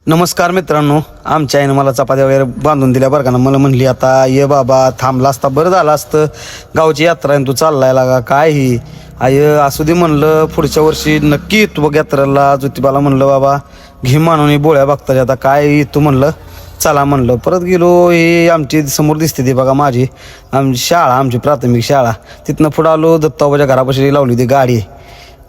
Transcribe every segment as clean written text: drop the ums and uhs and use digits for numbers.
नमस्कार मित्रांनो, आमच्या आईनं मला चपात्या वगैरे बांधून दिल्या बरं का ना. मला म्हणली आता ये बाबा, थांबला असता बरं झालं असतं, गावची यात्रा आहे तू चाललाय लागा काय ही. आय असू दे म्हणलं, पुढच्या वर्षी नक्की येतो बघ यात्रेला. ज्योतिबाला म्हणलं बाबा घे मानून बोळ्या बघता आता काय येतो म्हणलं. चला म्हणलं, परत गेलो. हे आमची समोर दिसते ती बघा माझी आमची शाळा, आमची प्राथमिक शाळा. तिथनं पुढं आलो, दत्ताबाच्या घरापाशी लावली होती गाडी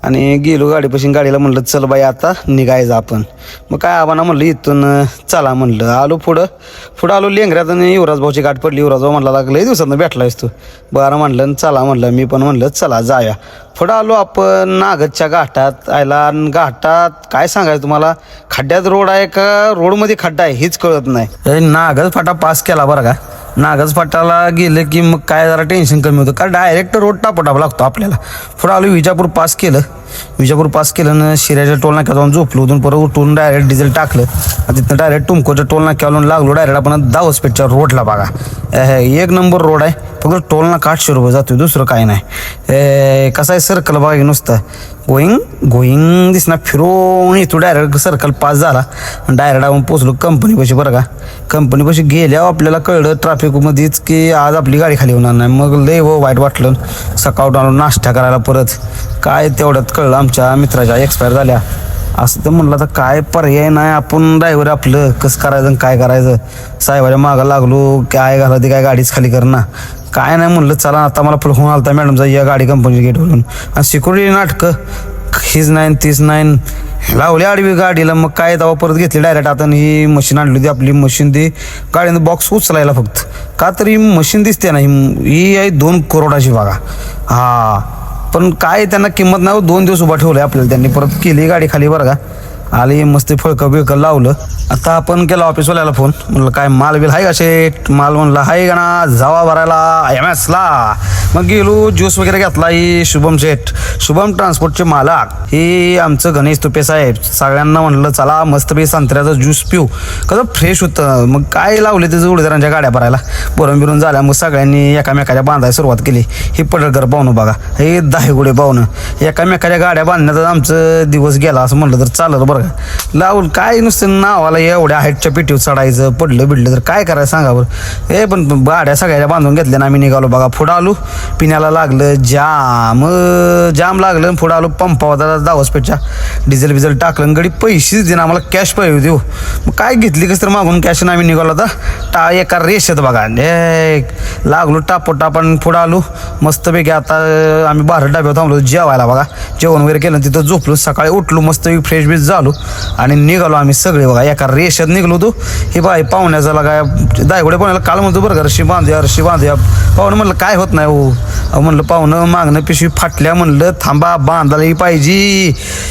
आणि गेलो गाडीपाशी. गाडीला म्हणलं चल बाई आता निघायचं आपण. मग काय आव्हाना म्हणलं इथून चला म्हणलं. आलो पुढं आलो लेंगऱ्यात आणि युवराज भाऊची गाठ पडली. युवराज भाऊ म्हणला लागलं दिवसातनं भेटलायस तू. बरं म्हणलं चला म्हणलं, मी पण म्हणलं चला जाऊया. पुढं आलो आपण नागदच्या घाटात. आयला घाटात काय सांगायचं तुम्हाला, खड्ड्यात रोड आहे का रोडमध्ये खड्डा आहे हेच कळत नाही. नागद फाटा पास केला बरं का. नागज फाटाला गेलं की मग काय जरा टेन्शन कमी होतं, कारण डायरेक्ट रोड टापाटापा लागतो आपल्याला. पुढं आलो विजापूर पास केलं ना शिऱ्याच्या टोल नाक्यात जाऊन झोपलो. उठून परत उठून डायरेक्ट डिझेल टाकलं. तिथनं डायरेक्ट टुमकोच्या टोल नाक्यावरून लागलो डायरेक्ट आपण दावसपेठच्या रोडला. बघा एक नंबर रोड आहे, फक्त टोल नाका 800 रुपये जातो, दुसरं काय नाही. कसं आहे सर्कल बघा नुसतं गोईंग दिसणार फिरून इथं डायरेक्ट सर्कल पास झाला. डायरेक्ट आपण पोचलो कंपनीपाशी बरं का. कंपनीपाशी गेल्यावर आपल्याला कळलं ट्रॅफिकमध्येच की आज आपली गाडी खाली होणार नाही. मग लय वाईट वाटलं. सकाळ आलो नाश्ता करायला, परत काय तेवढ्यात कळलं आमच्या मित्राच्या एक्सपायर झाल्या. असं तर म्हणलं तर काय पर्याय नाही, आपण ड्रायव्हर आपलं कसं करायचं काय करायचं. साहेबाच्या मागं लागलो, काय घाला ते काय गाडीच खाली कर ना काय नाही म्हणलं. चला आता मला फोन आला होता मॅडमचा, या गाडी कंपनी गेटवरून. आणि सिक्युरिटी नाटकं हीच नाही तीच नाही लावली आडवी गाडीला. मग काय तेव्हा परत घेतली डायरेक्ट. आता ही मशीन आणली होती आपली मशीन, ती गाडीनं बॉक्स उचलायला फक्त का तरी मशीन दिसते ना ही आहे 2 करोडाची बघा. हा पण काय त्यांना किंमत नाही. 2 दिवस उभा ठेवलं आपल्याला त्यांनी. परत केली गाडी खाली बरं का. आली मस्त फळकं बिळकं लावलं. आता आपण केला ऑफिसवाल्याला फोन, म्हणलं काय माल बिल आहे का शेट. माल म्हणला आहे का ना, जावा भरायला MS-ला. मग गेलो ज्यूस वगैरे घेतला. ही शुभम ट्रान्सपोर्टचे मालक हे आमचं गणेश तुपे साहेब. सगळ्यांना म्हणलं चला मस्तपैकी संत्र्याचा ज्यूस पिऊ, कसं फ्रेश होतं. मग काय लावले ते जोडीदारांच्या गाड्या भरायला भरून बिरून झाल्या. मग सगळ्यांनी एकामेकाच्या बांधायला सुरुवात केली. हे पडळकर पाहुणं बघा, हे दाहेगुडे पाहुणं, एकामेकाच्या गाड्या बांधण्यात आमचं दिवस गेला असं म्हणलं तर चालत बरं का. लावून काय नुसतं नावाला एवढ्या हाईटच्या पेटीवर चढायचं, पडलं तर काय करायचं सांगा बरं. हे पण गाड्या सगळ्या बांधून घेतल्या ना आम्ही निघालो बघा. पुढं आलो पिण्याला लागलं जाम लागलं. पुढं आलो पंपावर दावसपेठच्या डिझेल बिझेल टाकलं. गडी पैसेच देणं आम्हाला कॅश पाहिजे देऊ. मग काय घेतली कसं तर मागून कॅश आम्ही निघालो आता एका रेषेत बघा. लागलो टापोटापण पुढं आलो मस्तपैकी. आता आम्ही 12 डब्यावर थांबलो जेवायला बघा. जेवण वगैरे केलं तिथं झोपलो. सकाळी उठलो मस्तपैकी फ्रेश बीस झालो आणि निघालो आम्ही सगळे बघा. एका रेषेत निघलो होतो. हे बाई पाहुण्याचा लागा दायगुडे पाहुण्याला काल म्हणतो बरं का रशी बांधूया पाहुणं म्हणलं काय होत नाही हो. म्हणलं पाहुणं मागणं पिशवी फाटल्या, म्हणलं थांबा बांधायला पाहिजे.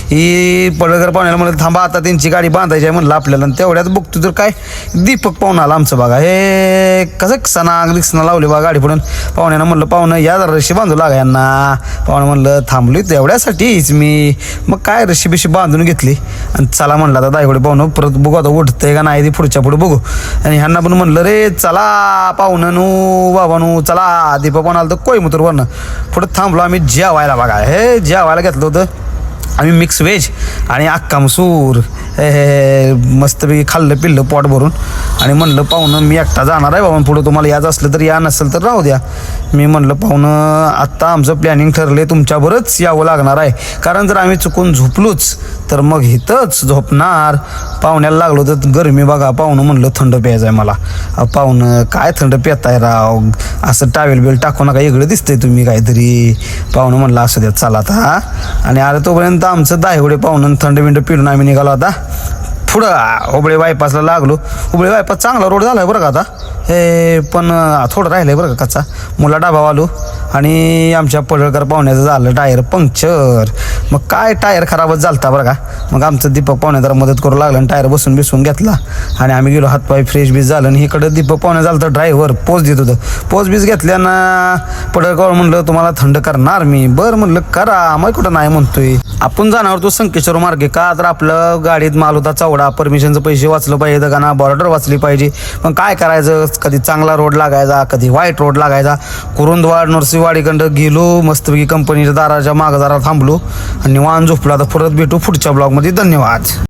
ही पडळकर पाहुण्याला म्हणलं थांबा आता त्यांची गाडी बांधायची आहे म्हणलं आपल्याला. तेवढ्यात बघतो तर काय दीपक पाहुणा आला आमचं बघा. हे कसं सणा लावले बघा गाडी पडून. पाहुण्यानं म्हणलं पाहुणं या जरा रशी बांधू लागा यांना. पाहुणं म्हणलं थांबलो तेवढ्यासाठीच मी. मग काय रशी बिशी बांधून घेतली आणि चला म्हणलं आता दायगुडे पाहुणं परत बघू आता उठतंय का नाही, ती पुढच्या पुढे बघू. आणि ह्यांना पण म्हणलं रे चला पाहुणं बाबानू चला. दीपक पण आलं तर कोईमुतूरवरनं. पुढं थांबलो आम्ही जेवायला बघा. हे जेवायला घेतलं होतं आम्ही मिक्स व्हेज आणि अख्खा मसूर. हे मस्तपैकी खाल्लं पिल्लं पोट भरून. आणि म्हणलं पाहुणं मी एकटा जाणार आहे बाबा, पुढं तुम्हाला याच असलं तर या, नसेल तर राहू द्या. मी म्हणलं पाहुणं आत्ता आमचं प्लॅनिंग ठरलं आहे तुमच्याबरोबरच यावं लागणार आहे, कारण जर आम्ही चुकून झोपलोच तर मग इथंच झोपणार. पाहुण्याला लागलो तर गरमी बघा. पाहुणं म्हणलं थंड प्यायचं आहे मला. पाहुणं काय थंड पिताय राव, असं टावेल बेल टाकू नका, वेगळं दिसतंय तुम्ही काहीतरी. पाहुणं म्हणलं असं द्या चला आता. आणि आलं तोपर्यंत आमचं दाहेगुडे पाहुणं थंड बिंड पिढून आम्ही निघालो आता पुढं हुबळी बायपासला लागलो. हुबळी बायपास चांगला रोड झाला आहे बरं का आता. हे पण थोडं राहिलं आहे बरं का कच्चा. मुला डाबा आलो आणि आमच्या पडळकर पाहुण्याचं झालं टायर पंक्चर. मग काय टायर खराबच झालता बरं का. मग आमचं दीपक पाहुण्या जरा मदत करू लागलं आणि टायर बसून घेतला आणि आम्ही गेलो. हातपाय फ्रेश बीस झालं आणि इकडं दीपक पाहुण्या झालं तर ड्रायव्हर पोच देत होतं. पोच बीस घेतल्यानं पडळकर म्हणलं तुम्हाला थंड करणार मी. बरं म्हणलं करा, मग कुठं नाही म्हणतोय. आपण जाणार तो संकेश्वर मार्गे का तर आपलं गाडीत माल होता चवडा. परमिशनचं पैसे वाचलं पाहिजे का ना, बॉर्डर वाचली पाहिजे. पण काय करायचं, कधी चांगला रोड लागायचा कधी वाईट रोड लागायचा. कुरुंदवाड नरसिंहवाडीकडं गेलो मस्तपैकी कंपनीच्या दाराच्या मागं जरा थांबलो आणि निवांत झोपलो. आता परत भेटू पुढच्या ब्लॉगमध्ये. धन्यवाद.